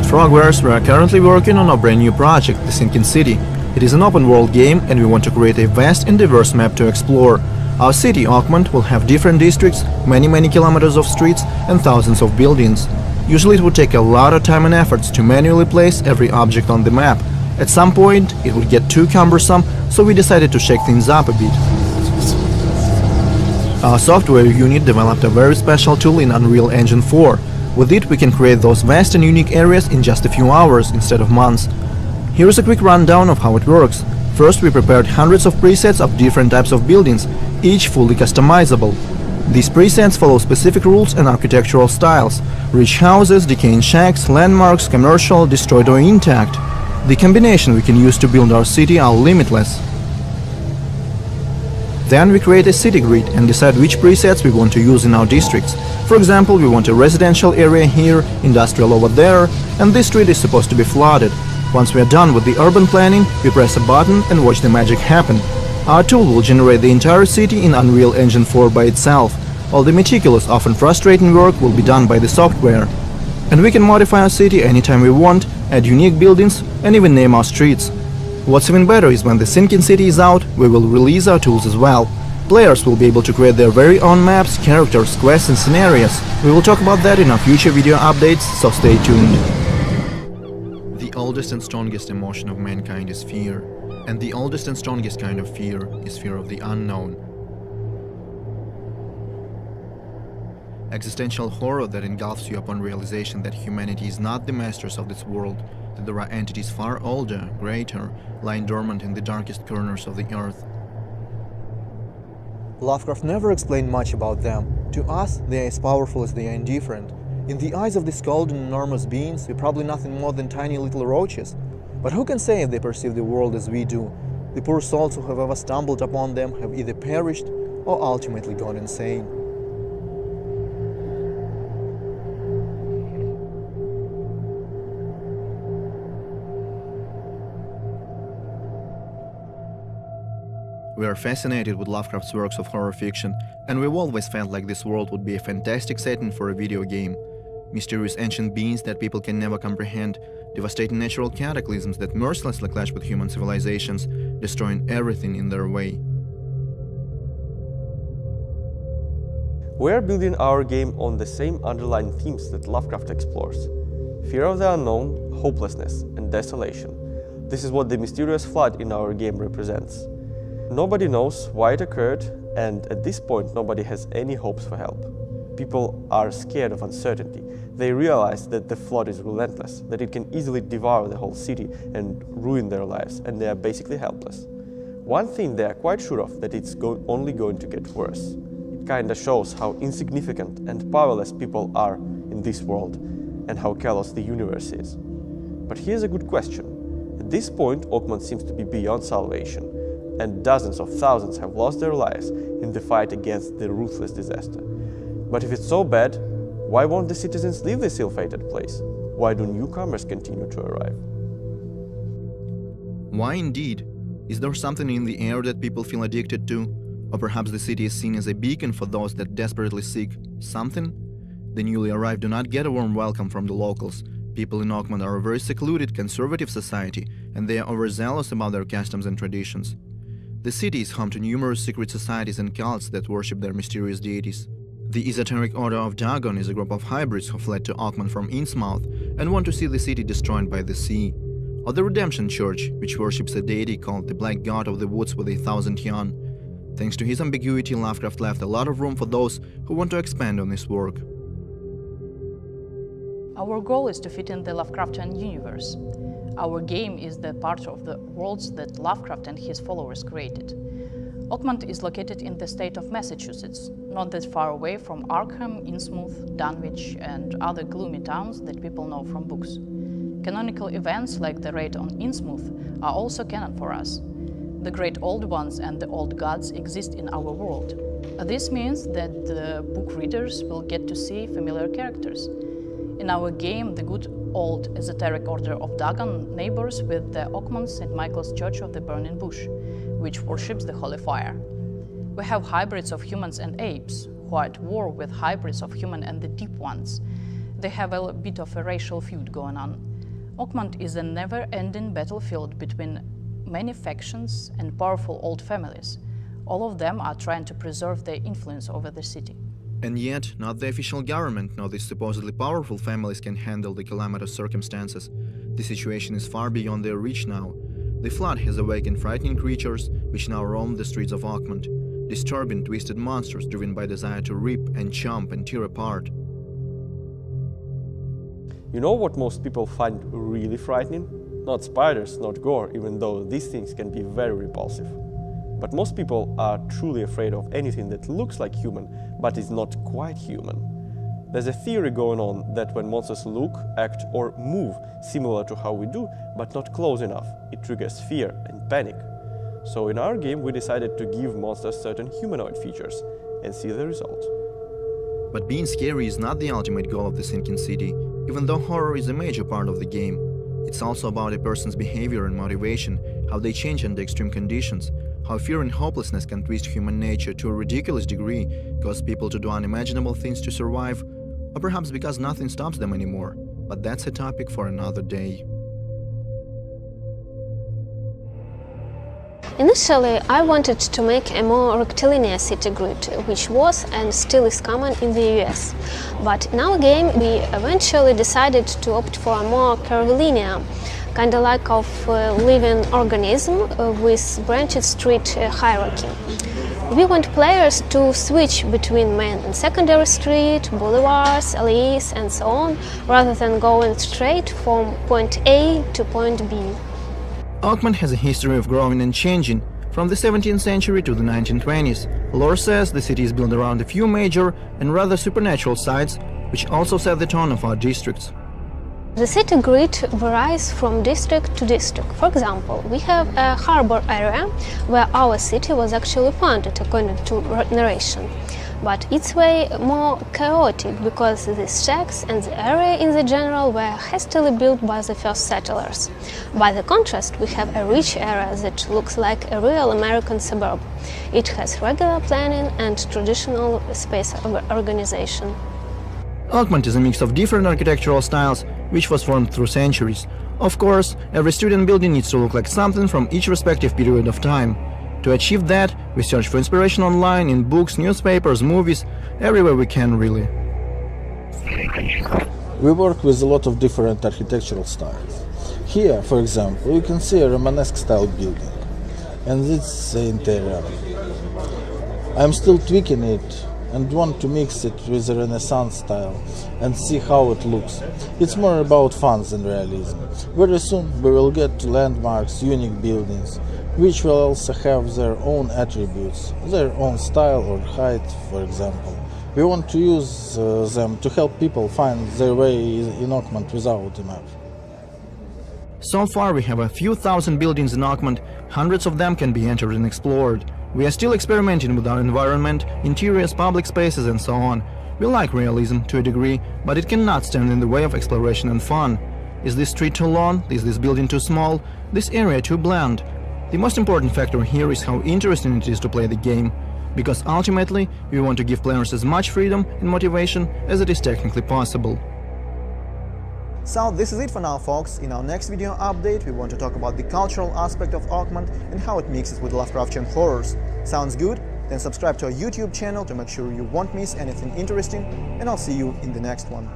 At Frogwares, we are currently working on a brand new project, The Sinking City. It is an open-world game and we want to create a vast and diverse map to explore. Our city, Augment, will have different districts, many kilometers of streets and thousands of buildings. Usually it would take a lot of time and efforts to manually place every object on the map. At some point, it would get too cumbersome, so we decided to shake things up a bit. Our software unit developed a very special tool in Unreal Engine 4. With it, we can create those vast and unique areas in just a few hours instead of months. Here is a quick rundown of how it works. First, we prepared hundreds of presets of different types of buildings, each fully customizable. These presets follow specific rules and architectural styles: rich houses, decaying shacks, landmarks, commercial, destroyed or intact. The combination we can use to build our city are limitless. Then we create a city grid and decide which presets we want to use in our districts. For example, we want a residential area here, industrial over there, and this street is supposed to be flooded. Once we are done with the urban planning, we press a button and watch the magic happen. Our tool will generate the entire city in Unreal Engine 4 by itself. All the meticulous, often frustrating work will be done by the software. And we can modify our city anytime we want, add unique buildings, and even name our streets. What's even better is when the Sinking City is out, we will release our tools as well. Players will be able to create their very own maps, characters, quests and scenarios. We will talk about that in our future video updates, so stay tuned. The oldest and strongest emotion of mankind is fear. And the oldest and strongest kind of fear is fear of the unknown. Existential horror that engulfs you upon realization that humanity is not the masters of this world, that there are entities far older, greater, lying dormant in the darkest corners of the earth. Lovecraft never explained much about them. To us, they are as powerful as they are indifferent. In the eyes of these cold and enormous beings, we're probably nothing more than tiny little roaches. But who can say if they perceive the world as we do? The poor souls who have ever stumbled upon them have either perished or ultimately gone insane. We are fascinated with Lovecraft's works of horror fiction, and we've always felt like this world would be a fantastic setting for a video game. Mysterious ancient beings that people can never comprehend, devastating natural cataclysms that mercilessly clash with human civilizations, destroying everything in their way. We are building our game on the same underlying themes that Lovecraft explores: fear of the unknown, hopelessness, and desolation. This is what the mysterious flood in our game represents. Nobody knows why it occurred, and at this point nobody has any hopes for help. People are scared of uncertainty. They realize that the flood is relentless, that it can easily devour the whole city and ruin their lives, and they are basically helpless. One thing they are quite sure of, that it's only going to get worse. It kinda shows how insignificant and powerless people are in this world, and how callous the universe is. But here's a good question. At this point, Augment seems to be beyond salvation, and dozens of thousands have lost their lives in the fight against the ruthless disaster. But if it's so bad, why won't the citizens leave this ill-fated place? Why do newcomers continue to arrive? Why indeed? Is there something in the air that people feel addicted to? Or perhaps the city is seen as a beacon for those that desperately seek something? The newly arrived do not get a warm welcome from the locals. People in Augment are a very secluded, conservative society, and they are overzealous about their customs and traditions. The city is home to numerous secret societies and cults that worship their mysterious deities. The Esoteric Order of Dagon is a group of hybrids who fled to Augment from Innsmouth and want to see the city destroyed by the sea. Or the Redemption Church, which worships a deity called the Black God of the Woods with 1,000 Yuan. Thanks to his ambiguity, Lovecraft left a lot of room for those who want to expand on his work. Our goal is to fit in the Lovecraftian universe. Our game is the part of the worlds that Lovecraft and his followers created. Augment is located in the state of Massachusetts, not that far away from Arkham, Innsmouth, Dunwich, and other gloomy towns that people know from books. Canonical events like the raid on Innsmouth are also canon for us. The Great Old Ones and the Old Gods exist in our world. This means that the book readers will get to see familiar characters. In our game, the good old Esoteric Order of Dagon neighbors with the Augment St. Michael's Church of the Burning Bush, which worships the Holy Fire. We have hybrids of humans and apes, who are at war with hybrids of human and the Deep Ones. They have a bit of a racial feud going on. Oakmont is a never-ending battlefield between many factions and powerful old families. All of them are trying to preserve their influence over the city. And yet, not the official government nor these supposedly powerful families can handle the calamitous circumstances. The situation is far beyond their reach now. The flood has awakened frightening creatures which now roam the streets of Oakmont, disturbing, twisted monsters driven by desire to rip and chomp and tear apart. You know what most people find really frightening? Not spiders, not gore, even though these things can be very repulsive. But most people are truly afraid of anything that looks like human, but is not quite human. There's a theory going on that when monsters look, act or move similar to how we do, but not close enough, it triggers fear and panic. So in our game we decided to give monsters certain humanoid features and see the result. But being scary is not the ultimate goal of the Sinking City, even though horror is a major part of the game. It's also about a person's behavior and motivation, how they change under extreme conditions, how fear and hopelessness can twist human nature to a ridiculous degree, cause people to do unimaginable things to survive, or perhaps because nothing stops them anymore. But that's a topic for another day. Initially, I wanted to make a more rectilinear city grid, which was and still is common in the US. But in our game, we eventually decided to opt for a more curvilinear, kind of like of living organism with branched street hierarchy. We want players to switch between main and secondary street, boulevards, alleys, and so on, rather than going straight from point A to point B. Oakmont has a history of growing and changing. From the 17th century to the 1920s, lore says the city is built around a few major and rather supernatural sites, which also set the tone of our districts. The city grid varies from district to district. For example, we have a harbor area where our city was actually founded, according to narration. But it's way more chaotic because the shacks and the area in the general were hastily built by the first settlers. By the contrast, we have a rich area that looks like a real American suburb. It has regular planning and traditional space organization. Oakmont is a mix of different architectural styles, which was formed through centuries. Of course, every student building needs to look like something from each respective period of time. To achieve that, we search for inspiration online, in books, newspapers, movies, everywhere we can, really. We work with a lot of different architectural styles. Here, for example, you can see a Romanesque style building, and this is the interior. I'm still tweaking it and want to mix it with the Renaissance style and see how it looks. It's more about fun than realism. Very soon we will get to landmarks, unique buildings, which will also have their own attributes, their own style or height, for example. We want to use them to help people find their way in Oakmont without a map. So far, we have a few thousand buildings in Oakmont. Hundreds of them can be entered and explored. We are still experimenting with our environment, interiors, public spaces, and so on. We like realism to a degree, but it cannot stand in the way of exploration and fun. Is this street too long? Is this building too small? This area too bland? The most important factor here is how interesting it is to play the game, because ultimately we want to give players as much freedom and motivation as it is technically possible. So this is it for now, folks. In our next video update, we want to talk about the cultural aspect of Oakmont and how it mixes with Lovecraftian horrors. Sounds good? Then subscribe to our YouTube channel to make sure you won't miss anything interesting, and I'll see you in the next one.